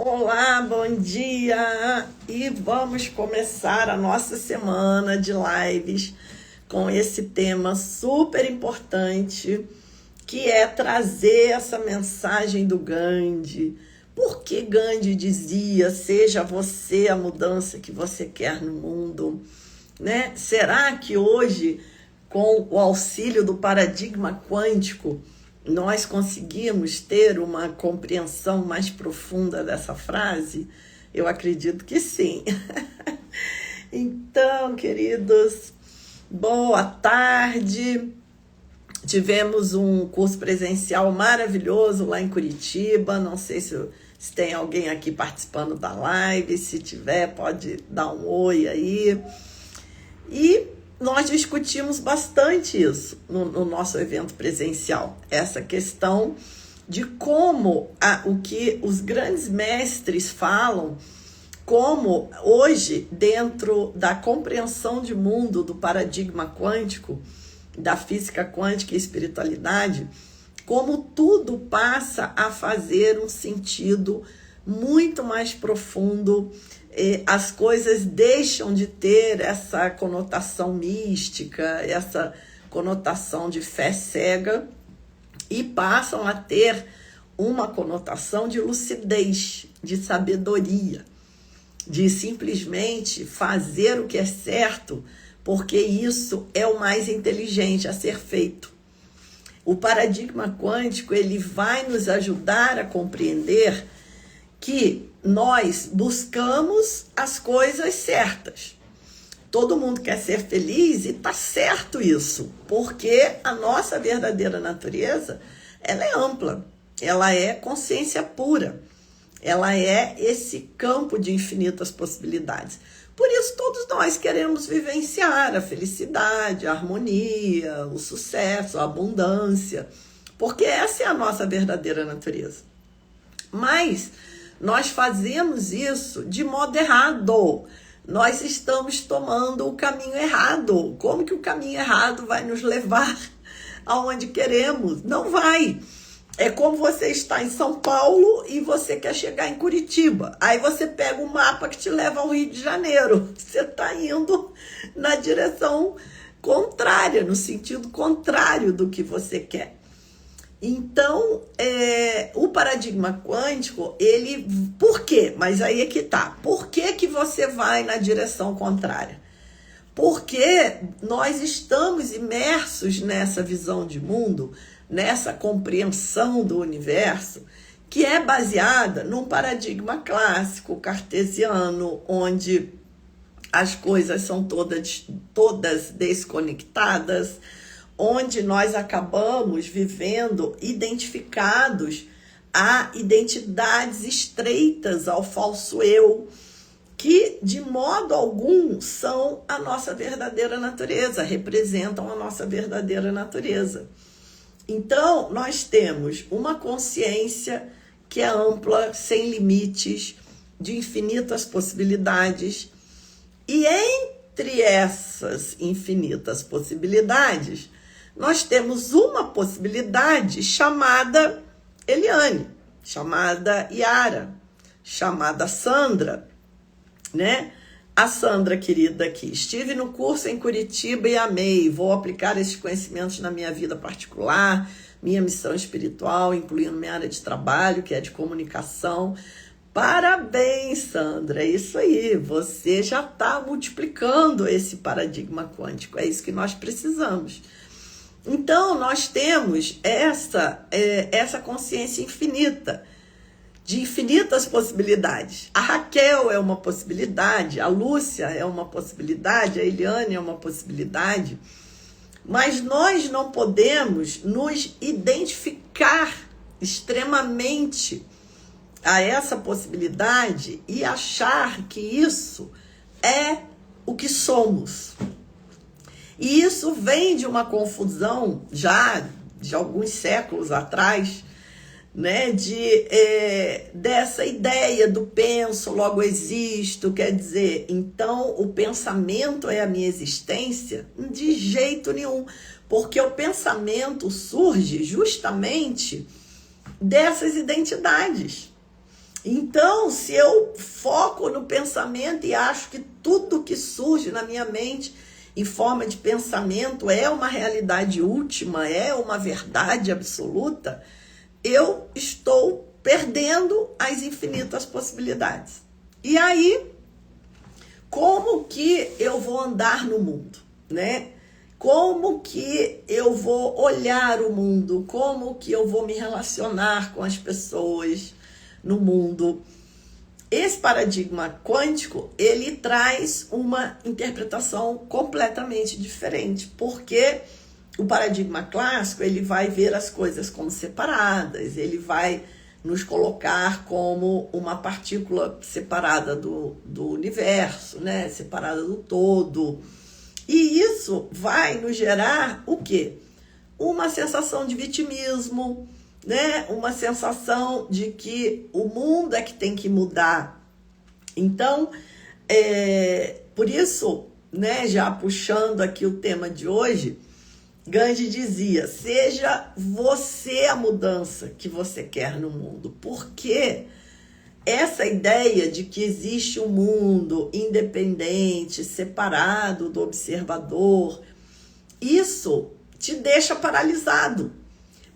Olá, bom dia! E vamos começar a nossa semana de lives com esse tema super importante, que é trazer essa mensagem do Gandhi. Por que Gandhi dizia, seja você a mudança que você quer no mundo, né? Será que hoje, com o auxílio do paradigma quântico, nós conseguimos ter uma compreensão mais profunda dessa frase? Eu acredito que sim. Então, queridos, boa tarde. Tivemos um curso presencial maravilhoso lá em Curitiba. Não sei se tem alguém aqui participando da live. Se tiver, pode dar um oi aí. E nós discutimos bastante isso no nosso evento presencial, essa questão de como o que os grandes mestres falam, como hoje, dentro da compreensão de mundo do paradigma quântico, da física quântica e espiritualidade, como tudo passa a fazer um sentido muito mais profundo. As coisas deixam de ter essa conotação mística, essa conotação de fé cega, e passam a ter uma conotação de lucidez, de sabedoria, de simplesmente fazer o que é certo, porque isso é o mais inteligente a ser feito. O paradigma quântico, ele vai nos ajudar a compreender que nós buscamos as coisas certas. Todo mundo quer ser feliz e tá certo isso, porque a nossa verdadeira natureza, ela é ampla, ela é consciência pura, ela é esse campo de infinitas possibilidades. Por isso todos nós queremos vivenciar a felicidade, a harmonia, o sucesso, a abundância, porque essa é a nossa verdadeira natureza. Mas nós fazemos isso de modo errado. Nós estamos tomando o caminho errado. Como que o caminho errado vai nos levar aonde queremos? Não vai. É como você está em São Paulo e você quer chegar em Curitiba. Aí você pega um mapa que te leva ao Rio de Janeiro. Você está indo na direção contrária, no sentido contrário do que você quer. Então, o paradigma quântico, ele... Por quê? Mas aí é que tá. Por que você vai na direção contrária? Porque nós estamos imersos nessa visão de mundo, nessa compreensão do universo, que é baseada num paradigma clássico, cartesiano, onde as coisas são todas desconectadas, onde nós acabamos vivendo identificados a identidades estreitas ao falso eu, que de modo algum são a nossa verdadeira natureza, representam a nossa verdadeira natureza. Então, nós temos uma consciência que é ampla, sem limites, de infinitas possibilidades, e entre essas infinitas possibilidades, nós temos uma possibilidade chamada Eliane, chamada Yara, chamada Sandra, né? A Sandra, querida, aqui. Estive no curso em Curitiba e amei. Vou aplicar esses conhecimentos na minha vida particular, minha missão espiritual, incluindo minha área de trabalho, que é de comunicação. Parabéns, Sandra. É isso aí. Você já está multiplicando esse paradigma quântico. É isso que nós precisamos. Então, nós temos essa consciência infinita, de infinitas possibilidades. A Raquel é uma possibilidade, a Lúcia é uma possibilidade, a Eliane é uma possibilidade, mas nós não podemos nos identificar extremamente a essa possibilidade e achar que isso é o que somos. E isso vem de uma confusão já de alguns séculos atrás, né, dessa ideia do penso, logo existo, quer dizer, então o pensamento é a minha existência? De jeito nenhum, porque o pensamento surge justamente dessas identidades. Então, se eu foco no pensamento e acho que tudo que surge na minha mente em forma de pensamento é uma realidade última, é uma verdade absoluta, eu estou perdendo as infinitas possibilidades. E aí, como que eu vou andar no mundo, né? Como que eu vou olhar o mundo? Como que eu vou me relacionar com as pessoas no mundo? Esse paradigma quântico, ele traz uma interpretação completamente diferente, porque o paradigma clássico, ele vai ver as coisas como separadas, ele vai nos colocar como uma partícula separada do universo, né? Separada do todo. E isso vai nos gerar o quê? Uma sensação de vitimismo, né? Uma sensação de que o mundo é que tem que mudar. Então, por isso, né, já puxando aqui o tema de hoje, Gandhi dizia, seja você a mudança que você quer no mundo, porque essa ideia de que existe um mundo independente, separado do observador, isso te deixa paralisado.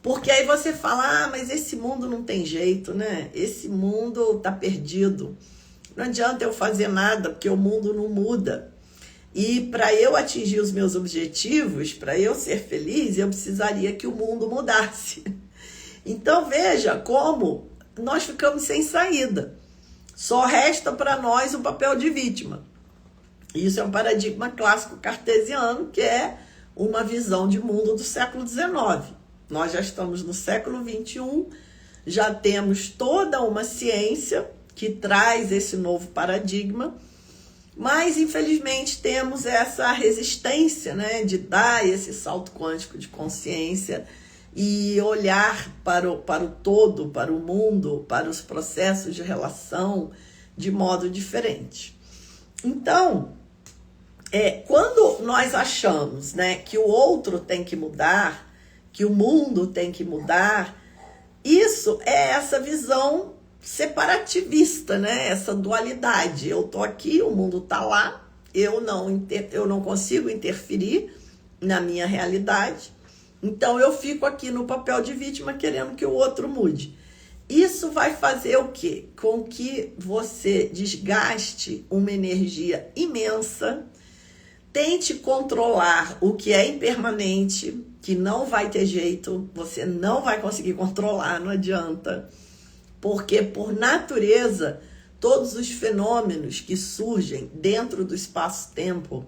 Porque aí você fala, mas esse mundo não tem jeito, né? Esse mundo tá perdido. Não adianta eu fazer nada, porque o mundo não muda. E para eu atingir os meus objetivos, para eu ser feliz, eu precisaria que o mundo mudasse. Então veja como nós ficamos sem saída. Só resta para nós o papel de vítima. Isso é um paradigma clássico cartesiano, que é uma visão de mundo do século XIX. Nós já estamos no século XXI, já temos toda uma ciência que traz esse novo paradigma, mas infelizmente temos essa resistência, né, de dar esse salto quântico de consciência e olhar para o todo, para o mundo, para os processos de relação de modo diferente. Então, quando nós achamos, né, que o outro tem que mudar, que o mundo tem que mudar, isso é essa visão separativista, né? Essa dualidade. Eu tô aqui, o mundo tá lá, eu não consigo interferir na minha realidade, então eu fico aqui no papel de vítima querendo que o outro mude. Isso vai fazer o quê? Com que você desgaste uma energia imensa, tente controlar o que é impermanente, que não vai ter jeito, você não vai conseguir controlar, não adianta. Porque, por natureza, todos os fenômenos que surgem dentro do espaço-tempo,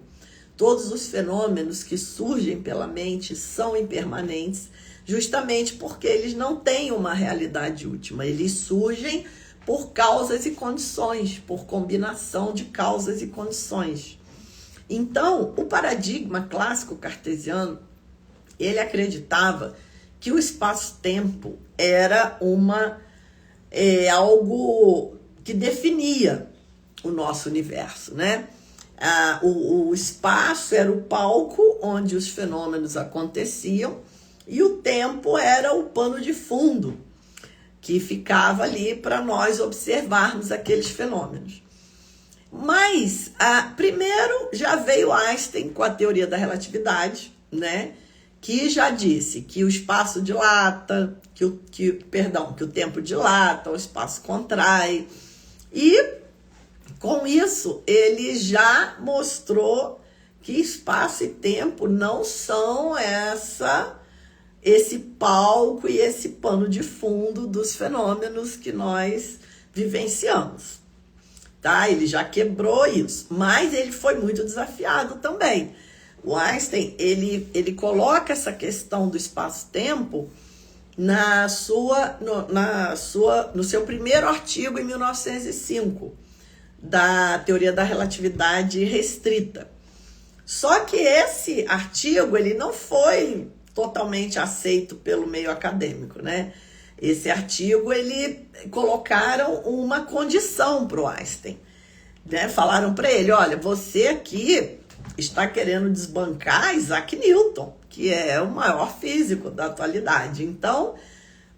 todos os fenômenos que surgem pela mente são impermanentes, justamente porque eles não têm uma realidade última. Eles surgem por causas e condições, por combinação de causas e condições. Então, o paradigma clássico cartesiano, ele acreditava que o espaço-tempo era algo que definia o nosso universo, né? O espaço era o palco onde os fenômenos aconteciam e o tempo era o pano de fundo que ficava ali para nós observarmos aqueles fenômenos. Mas, primeiro já veio Einstein com a teoria da relatividade, né? Que já disse que o espaço dilata, que o tempo dilata, o espaço contrai. E, com isso, ele já mostrou que espaço e tempo não são esse palco e esse pano de fundo dos fenômenos que nós vivenciamos. Tá? Ele já quebrou isso, mas ele foi muito desafiado também. O Einstein, ele coloca essa questão do espaço-tempo no seu primeiro artigo em 1905, da teoria da relatividade restrita. Só que esse artigo, ele não foi totalmente aceito pelo meio acadêmico, né? Esse artigo, colocaram uma condição para o Einstein, né? Falaram para ele, olha, você aqui está querendo desbancar Isaac Newton, que é o maior físico da atualidade. Então,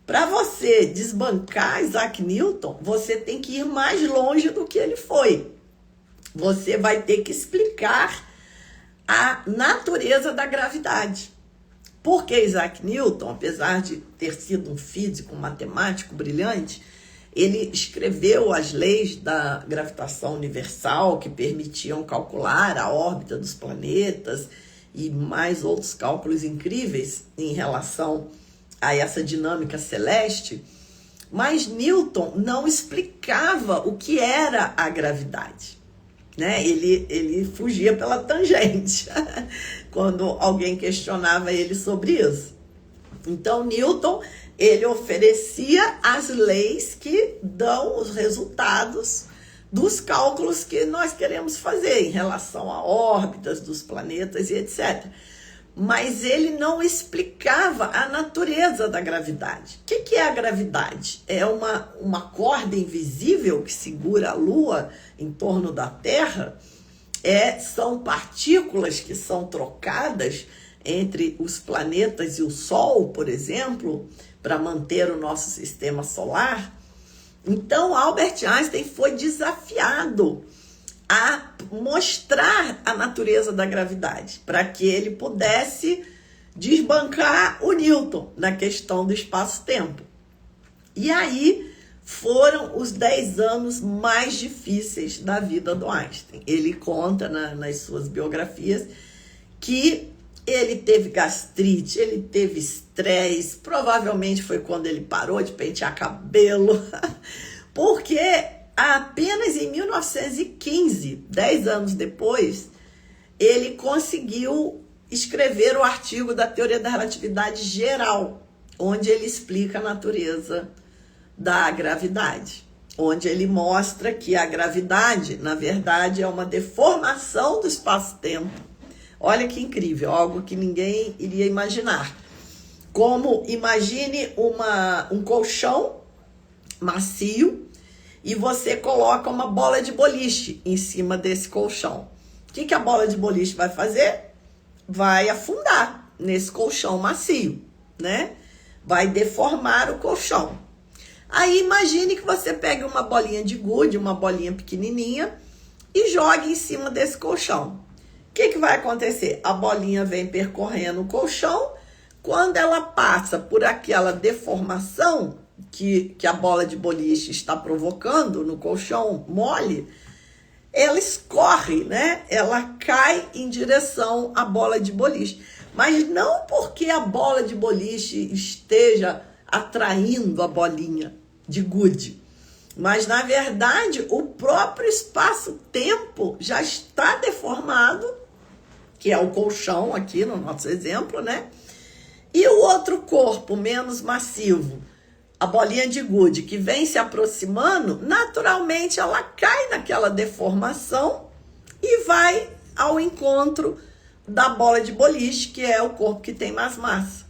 Para você desbancar Isaac Newton, você tem que ir mais longe do que ele foi. Você vai ter que explicar a natureza da gravidade. Porque Isaac Newton, apesar de ter sido um físico, um matemático brilhante, ele escreveu as leis da gravitação universal que permitiam calcular a órbita dos planetas e mais outros cálculos incríveis em relação a essa dinâmica celeste, mas Newton não explicava o que era a gravidade, né? Ele fugia pela tangente quando alguém questionava ele sobre isso. Então, Newton, ele oferecia as leis que dão os resultados dos cálculos que nós queremos fazer em relação a órbitas dos planetas e etc. Mas ele não explicava a natureza da gravidade. O que é a gravidade? É uma corda invisível que segura a Lua em torno da Terra? São partículas que são trocadas entre os planetas e o Sol, por exemplo, para manter o nosso sistema solar? Então, Albert Einstein foi desafiado a mostrar a natureza da gravidade, para que ele pudesse desbancar o Newton na questão do espaço-tempo. E aí foram os 10 anos mais difíceis da vida do Einstein. Ele conta nas suas biografias que ele teve gastrite, ele teve estresse, provavelmente foi quando ele parou de pentear cabelo, porque apenas em 1915, 10 anos depois, ele conseguiu escrever o artigo da Teoria da Relatividade Geral, onde ele explica a natureza da gravidade, onde ele mostra que a gravidade, na verdade, é uma deformação do espaço-tempo. Olha que incrível, algo que ninguém iria imaginar. Como, imagine um colchão macio, e você coloca uma bola de boliche em cima desse colchão. O que a bola de boliche vai fazer? Vai afundar nesse colchão macio, né? Vai deformar o colchão. Aí imagine que você pegue uma bolinha de gude, uma bolinha pequenininha, e jogue em cima desse colchão. O que vai acontecer? A bolinha vem percorrendo o colchão. Quando ela passa por aquela deformação que a bola de boliche está provocando no colchão mole, ela escorre, né? Ela cai em direção à bola de boliche. Mas não porque a bola de boliche esteja atraindo a bolinha de gude, mas na verdade o próprio espaço-tempo já está deformado, que é o colchão aqui no nosso exemplo, né? E o outro corpo menos massivo, a bolinha de gude, que vem se aproximando, naturalmente ela cai naquela deformação e vai ao encontro da bola de boliche, que é o corpo que tem mais massa.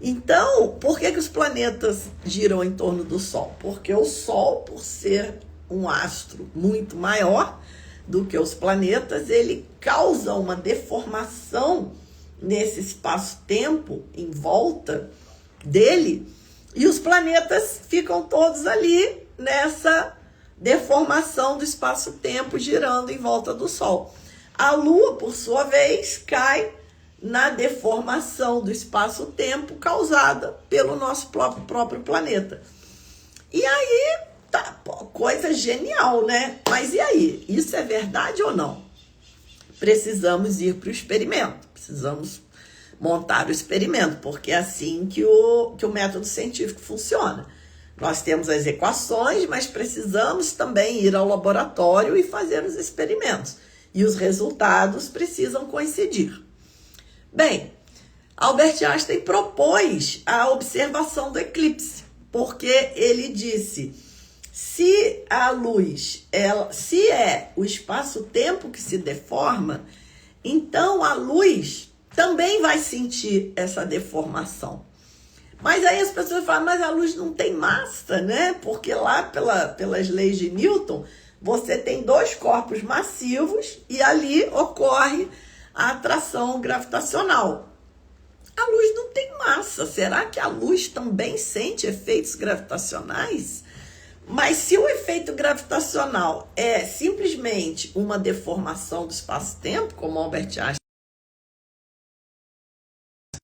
Então, por que os planetas giram em torno do Sol? Porque o Sol, por ser um astro muito maior do que os planetas, ele causa uma deformação nesse espaço-tempo em volta dele, e os planetas ficam todos ali nessa deformação do espaço-tempo girando em volta do Sol. A Lua, por sua vez, cai na deformação do espaço-tempo causada pelo nosso próprio planeta. E aí, tá, coisa genial, né? Mas e aí? Isso é verdade ou não? Precisamos ir para o experimento, precisamos montar o experimento, porque é assim que o método científico funciona. Nós temos as equações, mas precisamos também ir ao laboratório e fazer os experimentos. E os resultados precisam coincidir. Bem, Albert Einstein propôs a observação do eclipse, porque ele disse: se a luz, se é o espaço-tempo que se deforma, então a luz também vai sentir essa deformação. Mas aí as pessoas falam, mas a luz não tem massa, né? Porque lá pelas leis de Newton, você tem dois corpos massivos e ali ocorre a atração gravitacional. A luz não tem massa. Será que a luz também sente efeitos gravitacionais? Mas se o efeito gravitacional é simplesmente uma deformação do espaço-tempo, como Albert Einstein,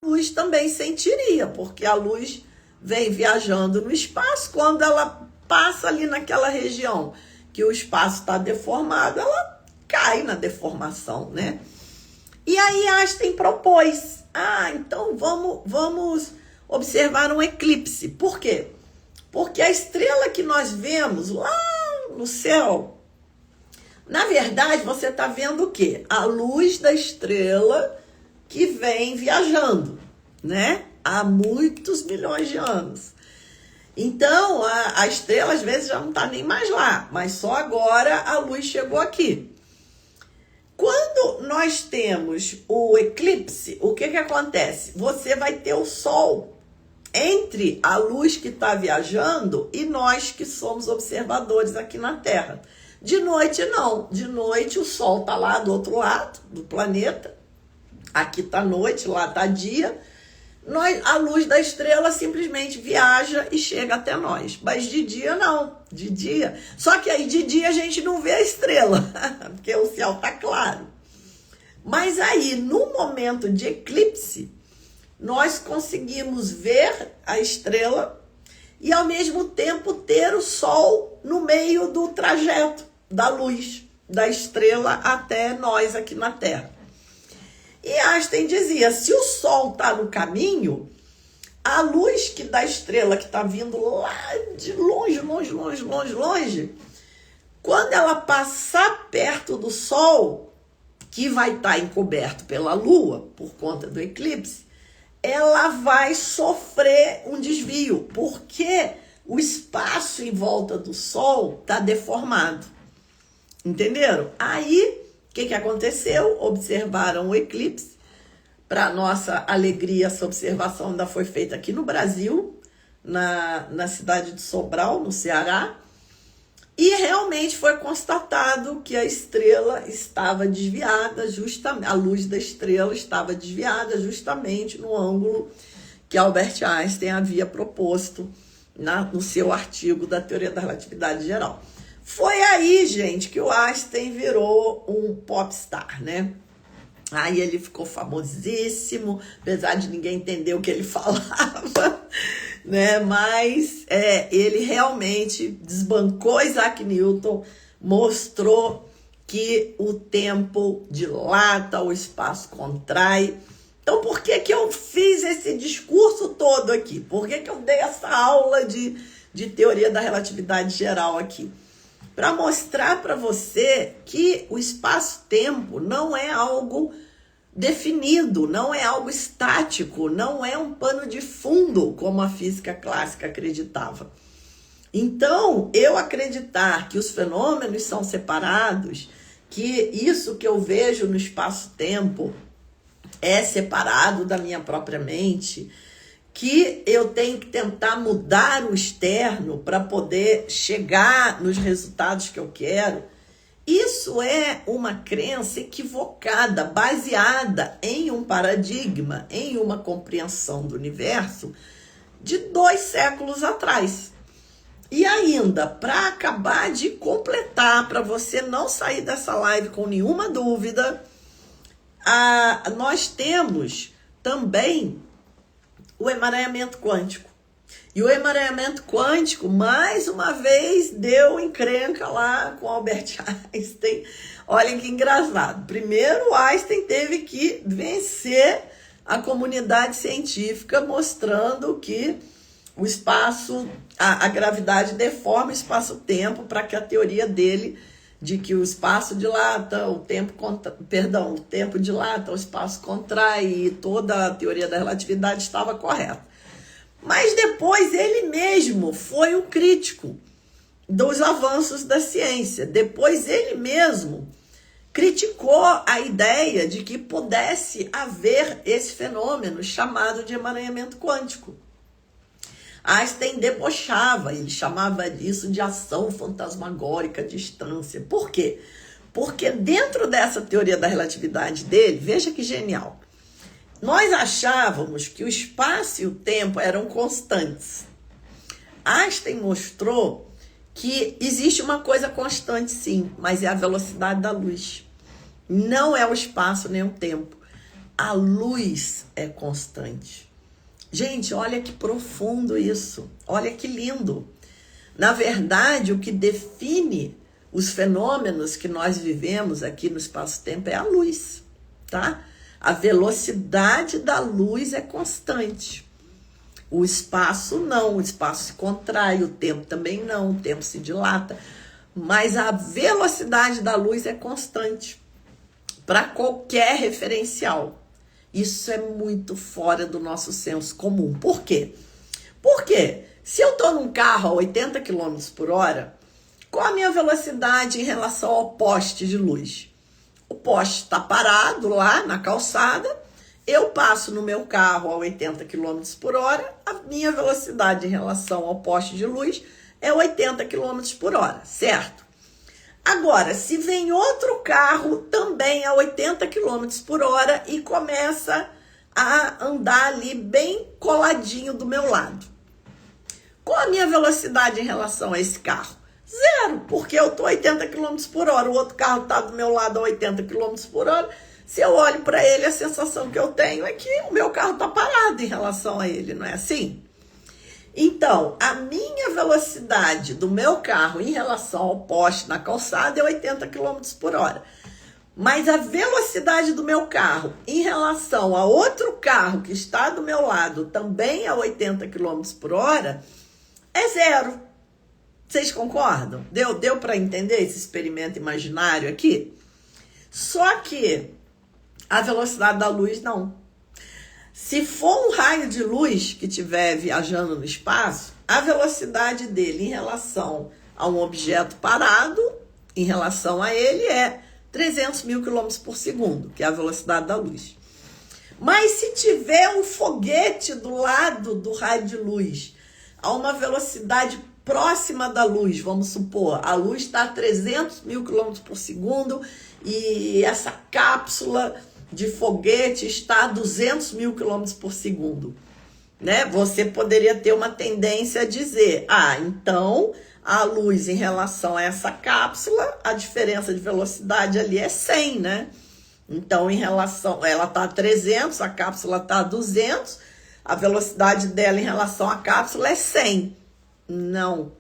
a luz também sentiria, porque a luz vem viajando no espaço. Quando ela passa ali naquela região que o espaço está deformado, ela cai na deformação, né? E aí Einstein propôs, então vamos observar um eclipse. Por quê? Porque a estrela que nós vemos lá no céu, na verdade, você está vendo o quê? A luz da estrela que vem viajando, né? Há muitos milhões de anos. Então, a estrela às vezes já não está nem mais lá, mas só agora a luz chegou aqui. Quando nós temos o eclipse, o que acontece? Você vai ter o Sol entre a luz que está viajando e nós que somos observadores aqui na Terra. De noite, não. De noite, o Sol está lá do outro lado do planeta. Aqui está noite, lá está dia. A luz da estrela simplesmente viaja e chega até nós. Mas de dia, não. De dia. Só que aí, de dia, a gente não vê a estrela, porque o céu está claro. Mas aí, no momento de eclipse, nós conseguimos ver a estrela e, ao mesmo tempo, ter o Sol no meio do trajeto da luz da estrela até nós aqui na Terra. E Einstein dizia, se o Sol está no caminho, a luz da estrela que está vindo lá de longe, quando ela passar perto do Sol, que vai estar encoberto pela Lua, por conta do eclipse, ela vai sofrer um desvio, porque o espaço em volta do Sol está deformado. Entenderam? Aí, o que aconteceu? Observaram o eclipse. Para nossa alegria, essa observação ainda foi feita aqui no Brasil, na cidade de Sobral, no Ceará. E realmente foi constatado que a estrela estava desviada, justamente, a luz da estrela estava desviada justamente no ângulo que Albert Einstein havia proposto no seu artigo da Teoria da Relatividade Geral. Foi aí, gente, que o Einstein virou um popstar, né? Aí ele ficou famosíssimo, apesar de ninguém entender o que ele falava, né? Mas ele realmente desbancou Isaac Newton, mostrou que o tempo dilata, o espaço contrai. Então, por que eu fiz esse discurso todo aqui? Por que eu dei essa aula de teoria da relatividade geral aqui? Para mostrar para você que o espaço-tempo não é algo definido, não é algo estático, não é um pano de fundo, como a física clássica acreditava. Então, eu acreditar que os fenômenos são separados, que isso que eu vejo no espaço-tempo é separado da minha própria mente, que eu tenho que tentar mudar o externo para poder chegar nos resultados que eu quero. Isso é uma crença equivocada, baseada em um paradigma, em uma compreensão do universo de 2 séculos atrás. E ainda, para acabar de completar, para você não sair dessa live com nenhuma dúvida, nós temos também o emaranhamento quântico. E o emaranhamento quântico, mais uma vez, deu encrenca lá com Albert Einstein. Olhem que engraçado. Primeiro, Einstein teve que vencer a comunidade científica, mostrando que o espaço, a gravidade deforma o espaço-tempo para que a teoria dele de que o espaço dilata, o tempo dilata, o espaço contrai, e toda a teoria da relatividade estava correta. Mas depois ele mesmo foi um crítico dos avanços da ciência. Depois ele mesmo criticou a ideia de que pudesse haver esse fenômeno chamado de emaranhamento quântico. Einstein debochava, ele chamava isso de ação fantasmagórica à distância. Por quê? Porque dentro dessa teoria da relatividade dele, veja que genial, Nós achávamos que o espaço e o tempo eram constantes. Einstein mostrou que existe uma coisa constante, sim, mas é a velocidade da luz. Não é o espaço nem o tempo. A luz é constante. Gente, olha que profundo isso. Olha que lindo. Na verdade, o que define os fenômenos que nós vivemos aqui no espaço-tempo é a luz, tá? A velocidade da luz é constante. O espaço não, o espaço se contrai, o tempo também não, o tempo se dilata. Mas a velocidade da luz é constante para qualquer referencial. Isso é muito fora do nosso senso comum. Por quê? Porque se eu estou num carro a 80 km por hora, qual a minha velocidade em relação ao poste de luz? O poste está parado lá na calçada, eu passo no meu carro a 80 km por hora, a minha velocidade em relação ao poste de luz é 80 km por hora, certo? Agora, se vem outro carro também a 80 km por hora e começa a andar ali bem coladinho do meu lado, qual a minha velocidade em relação a esse carro? Zero, porque eu estou a 80 km por hora, o outro carro está do meu lado a 80 km por hora. Se eu olho para ele, a sensação que eu tenho é que o meu carro está parado em relação a ele, não é assim? Então, a minha velocidade do meu carro em relação ao poste na calçada é 80 km por hora. Mas a velocidade do meu carro em relação a outro carro que está do meu lado, também a 80 km por hora, é zero. Vocês concordam? Deu para entender esse experimento imaginário aqui? Só que a velocidade da luz não. Se for um raio de luz que estiver viajando no espaço, a velocidade dele em relação a um objeto parado, em relação a ele, é 300 mil km por segundo, que é a velocidade da luz. Mas se tiver um foguete do lado do raio de luz, a uma velocidade próxima da luz, vamos supor, a luz está a 300 mil km por segundo e essa cápsula de foguete está a 200 mil km por segundo, né? Você poderia ter uma tendência a dizer, então a luz em relação a essa cápsula, a diferença de velocidade ali é 100, né? Então, em relação, ela está a 300, a cápsula está a 200, a velocidade dela em relação à cápsula é 100. Não.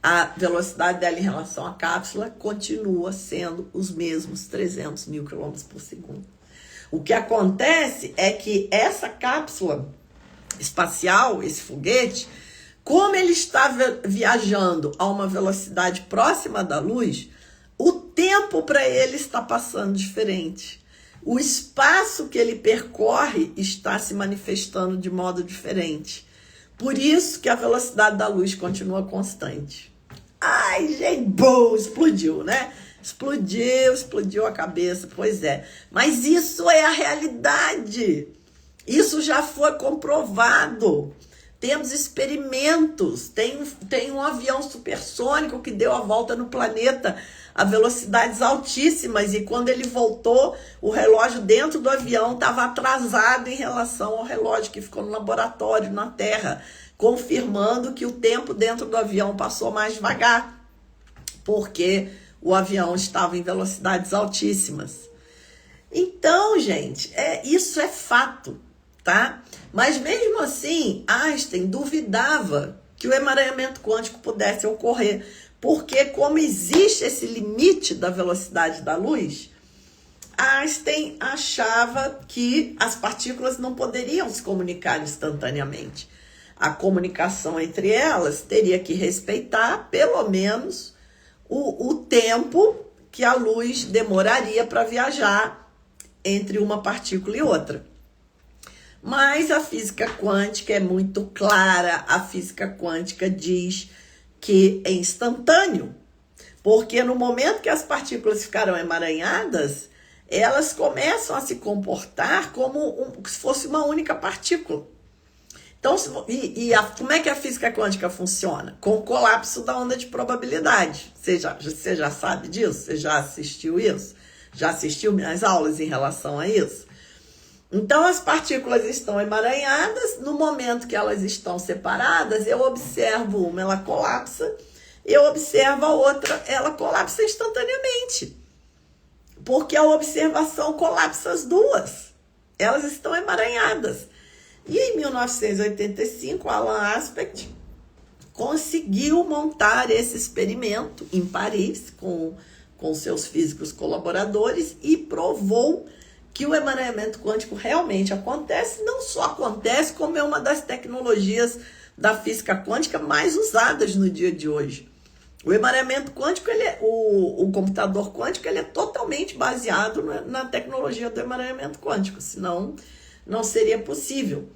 A velocidade dela em relação à cápsula continua sendo os mesmos 300 mil km por segundo. O que acontece é que essa cápsula espacial, esse foguete, como ele está viajando a uma velocidade próxima da luz, o tempo para ele está passando diferente. O espaço que ele percorre está se manifestando de modo diferente. Por isso que a velocidade da luz continua constante. Ai, gente, boom, explodiu, né? Explodiu a cabeça, pois é. Mas isso é a realidade. Isso já foi comprovado. Temos experimentos. Tem um avião supersônico que deu a volta no planeta a velocidades altíssimas e quando ele voltou, o relógio dentro do avião estava atrasado em relação ao relógio que ficou no laboratório na Terra, confirmando que o tempo dentro do avião passou mais devagar, porque o avião estava em velocidades altíssimas. Então, gente, isso é fato, tá? Mas mesmo assim, Einstein duvidava que o emaranhamento quântico pudesse ocorrer, porque como existe esse limite da velocidade da luz, Einstein achava que as partículas não poderiam se comunicar instantaneamente. A comunicação entre elas teria que respeitar, pelo menos, o tempo que a luz demoraria para viajar entre uma partícula e outra. Mas a física quântica é muito clara, a física quântica diz que é instantâneo, porque no momento que as partículas ficaram emaranhadas, elas começam a se comportar como se fosse uma única partícula. Então, como é que a física quântica funciona? Com o colapso da onda de probabilidade. Você já sabe disso? Você já assistiu isso? Já assistiu minhas aulas em relação a isso? Então, as partículas estão emaranhadas, no momento que elas estão separadas, eu observo uma, ela colapsa, eu observo a outra, ela colapsa instantaneamente. Porque a observação colapsa as duas. Elas estão emaranhadas. E em 1985, Alan Aspect conseguiu montar esse experimento em Paris com seus físicos colaboradores e provou que o emaranhamento quântico realmente acontece, não só acontece, como é uma das tecnologias da física quântica mais usadas no dia de hoje. O emaranhamento quântico, o computador quântico, ele é totalmente baseado na tecnologia do emaranhamento quântico, senão não seria possível.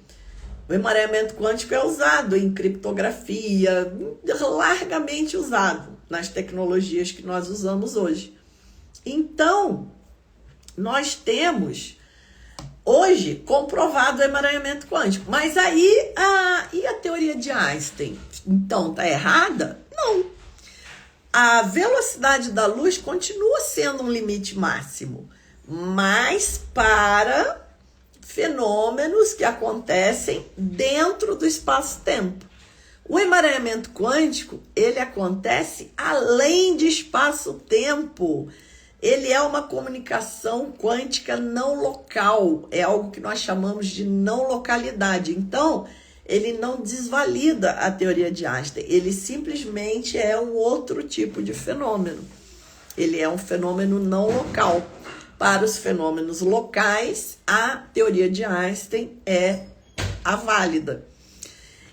O emaranhamento quântico é usado em criptografia, largamente usado nas tecnologias que nós usamos hoje. Então, nós temos hoje comprovado o emaranhamento quântico. Mas aí, e a teoria de Einstein? Então, está errada? Não. A velocidade da luz continua sendo um limite máximo, mas para fenômenos que acontecem dentro do espaço-tempo. O emaranhamento quântico, ele acontece além de espaço-tempo. Ele é uma comunicação quântica não local, é algo que nós chamamos de não localidade. Então, ele não desvalida a teoria de Einstein, ele simplesmente é um outro tipo de fenômeno. Ele é um fenômeno não local. Para os fenômenos locais, a teoria de Einstein é a válida.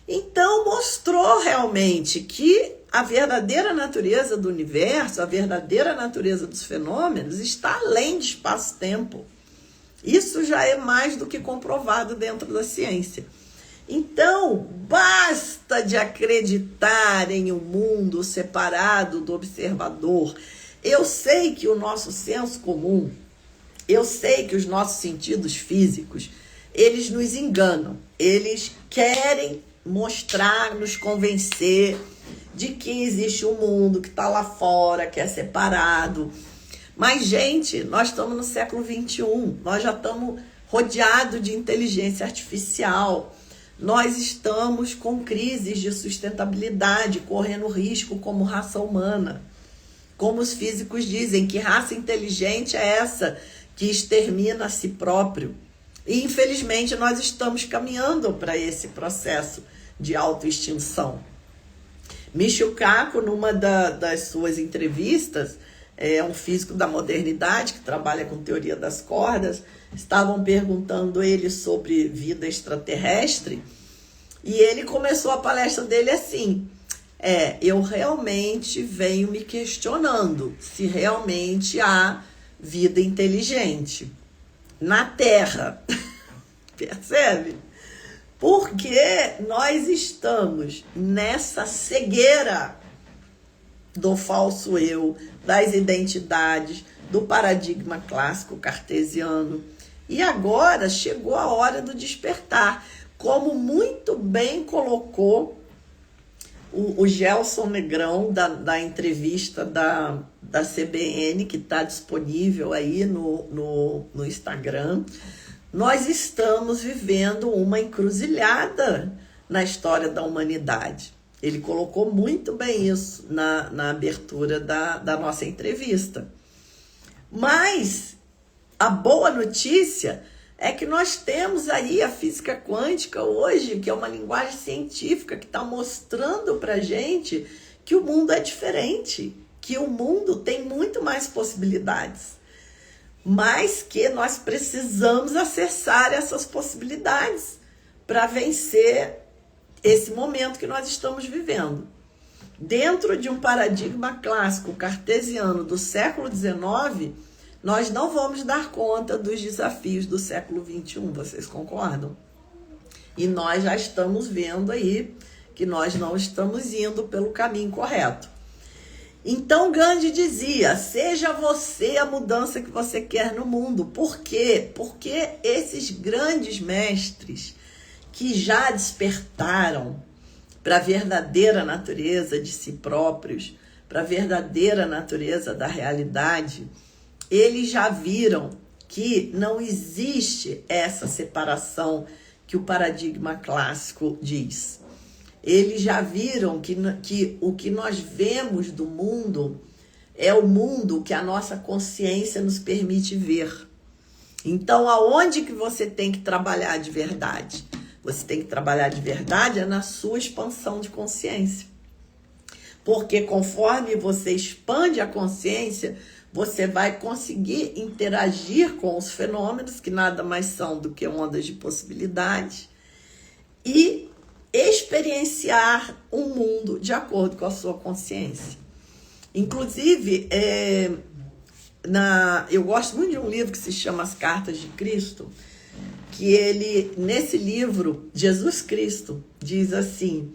Então, mostrou realmente que a verdadeira natureza do universo, a verdadeira natureza dos fenômenos está além de espaço-tempo. Isso já é mais do que comprovado dentro da ciência. Então, basta de acreditar em um mundo separado do observador. Eu sei que o nosso senso comum, eu sei que os nossos sentidos físicos, eles nos enganam. Eles querem mostrar, nos convencer de que existe um mundo que está lá fora, que é separado. Mas, gente, nós estamos no século XXI, nós já estamos rodeados de inteligência artificial, nós estamos com crises de sustentabilidade, correndo risco como raça humana. Como os físicos dizem, que raça inteligente é essa que extermina a si próprio? E, infelizmente, nós estamos caminhando para esse processo de autoextinção. Michio Kaku, numa das suas entrevistas, é um físico da modernidade que trabalha com teoria das cordas, estavam perguntando ele sobre vida extraterrestre, e ele começou a palestra dele assim: eu realmente venho me questionando se realmente há vida inteligente na Terra. Percebe? Porque nós estamos nessa cegueira do falso eu, das identidades, do paradigma clássico cartesiano. E agora chegou a hora do despertar. Como muito bem colocou o Gelson Negrão, da entrevista da CBN, que está disponível aí no Instagram, nós estamos vivendo uma encruzilhada na história da humanidade. Ele colocou muito bem isso na abertura da nossa entrevista. Mas a boa notícia é que nós temos aí a física quântica hoje, que é uma linguagem científica que está mostrando para a gente que o mundo é diferente, que o mundo tem muito mais possibilidades, mas que nós precisamos acessar essas possibilidades para vencer esse momento que nós estamos vivendo. Dentro de um paradigma clássico cartesiano do século XIX, nós não vamos dar conta dos desafios do século XXI, vocês concordam? E nós já estamos vendo aí que nós não estamos indo pelo caminho correto. Então Gandhi dizia: seja você a mudança que você quer no mundo. Por quê? Porque esses grandes mestres que já despertaram para a verdadeira natureza de si próprios, para a verdadeira natureza da realidade, eles já viram que não existe essa separação que o paradigma clássico diz. Eles já viram que o que nós vemos do mundo é o mundo que a nossa consciência nos permite ver. Então, aonde que você tem que trabalhar de verdade? Você tem que trabalhar de verdade na sua expansão de consciência. Porque conforme você expande a consciência, você vai conseguir interagir com os fenômenos, que nada mais são do que ondas de possibilidade, e experienciar um mundo de acordo com a sua consciência. Inclusive, eu gosto muito de um livro que se chama As Cartas de Cristo, que nesse livro, Jesus Cristo diz assim: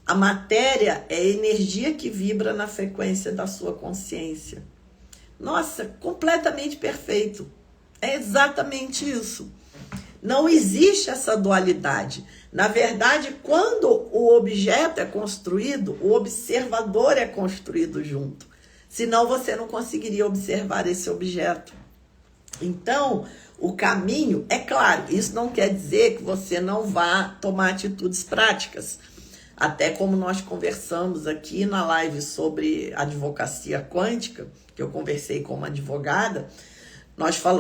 a matéria é a energia que vibra na frequência da sua consciência. Nossa, completamente perfeito. É exatamente isso. Não existe essa dualidade. Na verdade, quando o objeto é construído, o observador é construído junto. Senão você não conseguiria observar esse objeto. Então, o caminho, é claro, isso não quer dizer que você não vá tomar atitudes práticas. Até como nós conversamos aqui na live sobre advocacia quântica, que eu conversei com uma advogada,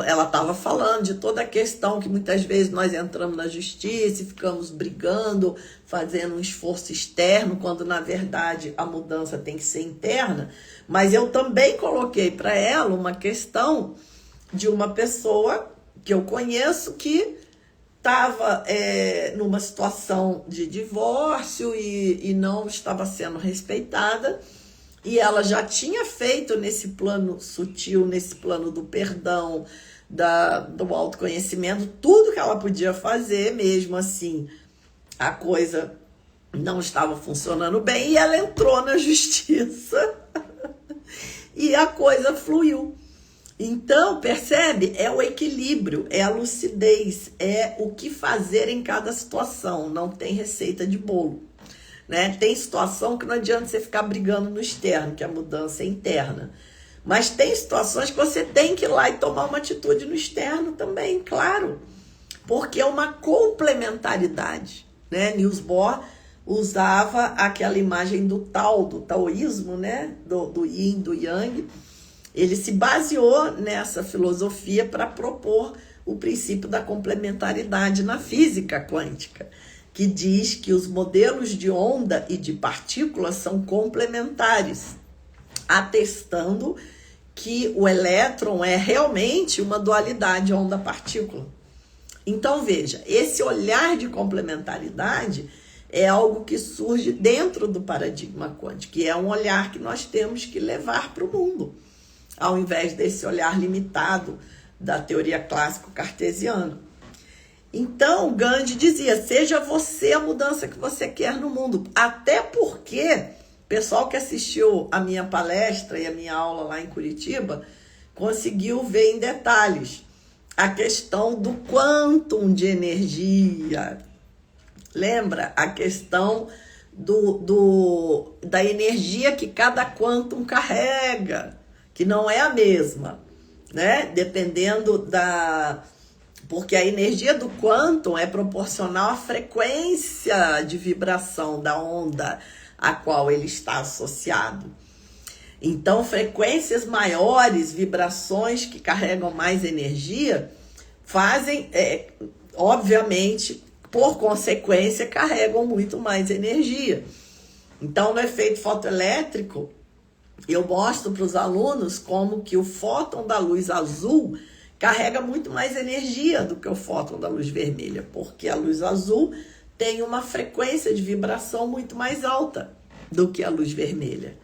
ela estava falando de toda a questão que muitas vezes nós entramos na justiça e ficamos brigando, fazendo um esforço externo, quando na verdade a mudança tem que ser interna. Mas eu também coloquei para ela uma questão de uma pessoa que eu conheço que estava numa situação de divórcio e não estava sendo respeitada, e ela já tinha feito nesse plano sutil, nesse plano do perdão, do autoconhecimento, tudo que ela podia fazer, mesmo assim a coisa não estava funcionando bem, e ela entrou na justiça e a coisa fluiu. Então, percebe? É o equilíbrio, é a lucidez, é o que fazer em cada situação. Não tem receita de bolo, né? Tem situação que não adianta você ficar brigando no externo, que a mudança é interna. Mas tem situações que você tem que ir lá e tomar uma atitude no externo também, claro. Porque é uma complementaridade, né? Niels Bohr usava aquela imagem do taoísmo, né? Do yin, do yang. Ele se baseou nessa filosofia para propor o princípio da complementaridade na física quântica, que diz que os modelos de onda e de partículas são complementares, atestando que o elétron é realmente uma dualidade onda-partícula. Então, veja, esse olhar de complementaridade é algo que surge dentro do paradigma quântico, que é um olhar que nós temos que levar para o mundo, ao invés desse olhar limitado da teoria clássico-cartesiana. Então, Gandhi dizia, seja você a mudança que você quer no mundo. Até porque, o pessoal que assistiu a minha palestra e a minha aula lá em Curitiba, conseguiu ver em detalhes a questão do quantum de energia. Lembra? A questão da energia que cada quantum carrega, que não é a mesma, né? Dependendo porque a energia do quantum é proporcional à frequência de vibração da onda a qual ele está associado. Então, frequências maiores, vibrações que carregam mais energia, fazem, obviamente, por consequência, carregam muito mais energia. Então, no efeito fotoelétrico, eu mostro para os alunos como que o fóton da luz azul carrega muito mais energia do que o fóton da luz vermelha, porque a luz azul tem uma frequência de vibração muito mais alta do que a luz vermelha.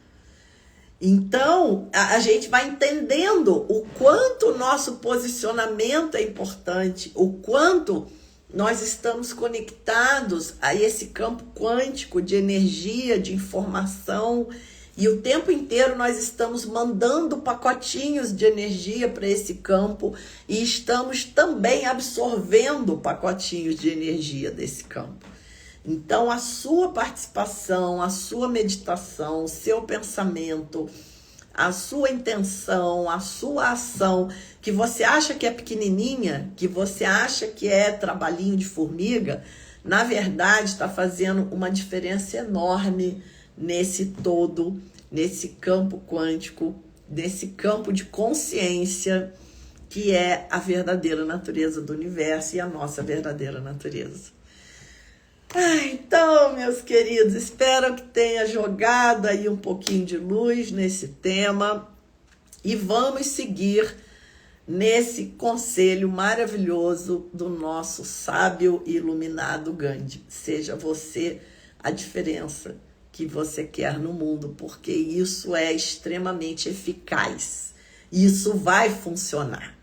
Então, a gente vai entendendo o quanto o nosso posicionamento é importante, o quanto nós estamos conectados a esse campo quântico de energia, de informação. E o tempo inteiro nós estamos mandando pacotinhos de energia para esse campo e estamos também absorvendo pacotinhos de energia desse campo. Então, a sua participação, a sua meditação, o seu pensamento, a sua intenção, a sua ação, que você acha que é pequenininha, que você acha que é trabalhinho de formiga, na verdade está fazendo uma diferença enorme nesse todo, nesse campo quântico, nesse campo de consciência, que é a verdadeira natureza do universo e a nossa verdadeira natureza. Então, meus queridos, espero que tenha jogado aí um pouquinho de luz nesse tema e vamos seguir nesse conselho maravilhoso do nosso sábio e iluminado Gandhi. Seja você a diferença que você quer no mundo, porque isso é extremamente eficaz. Isso vai funcionar,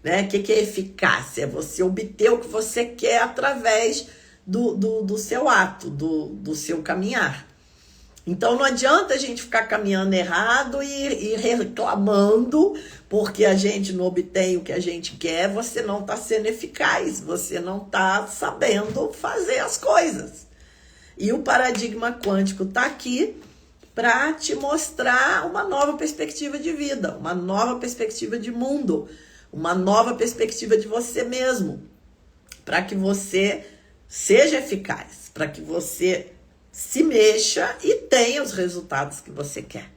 né? O que é eficácia? É você obter o que você quer através do seu ato, do seu caminhar. Então não adianta a gente ficar caminhando errado e reclamando porque a gente não obtém o que a gente quer, você não está sendo eficaz, você não está sabendo fazer as coisas. E o paradigma quântico está aqui para te mostrar uma nova perspectiva de vida, uma nova perspectiva de mundo, uma nova perspectiva de você mesmo, para que você seja eficaz, para que você se mexa e tenha os resultados que você quer,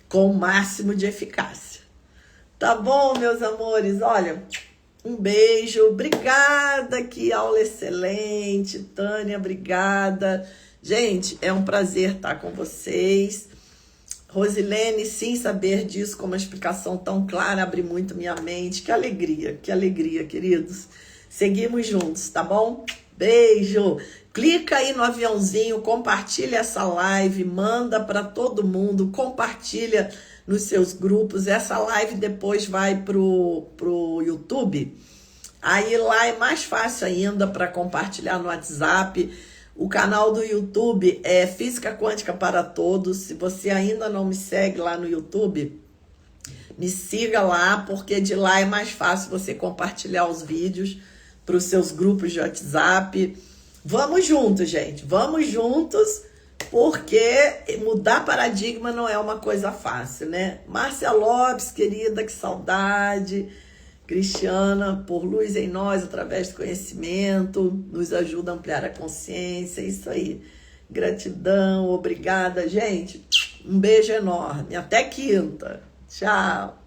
com o máximo de eficácia. Tá bom, meus amores? Olha, um beijo, obrigada, que aula excelente, Tânia, obrigada. Gente, é um prazer estar com vocês. Rosilene, sim, saber disso com uma explicação tão clara abre muito minha mente. Que alegria, queridos. Seguimos juntos, tá bom? Beijo! Clica aí no aviãozinho, compartilha essa live, manda para todo mundo, compartilha nos seus grupos. Essa live depois vai pro YouTube. Aí lá é mais fácil ainda para compartilhar no WhatsApp. O canal do YouTube é Física Quântica para Todos. Se você ainda não me segue lá no YouTube, me siga lá, porque de lá é mais fácil você compartilhar os vídeos para os seus grupos de WhatsApp. Vamos juntos, gente. Vamos juntos, porque mudar paradigma não é uma coisa fácil, né? Márcia Lopes, querida, que saudade. Cristiana, por luz em nós, através do conhecimento, nos ajuda a ampliar a consciência. Isso aí. Gratidão, obrigada, gente. Um beijo enorme. Até quinta. Tchau.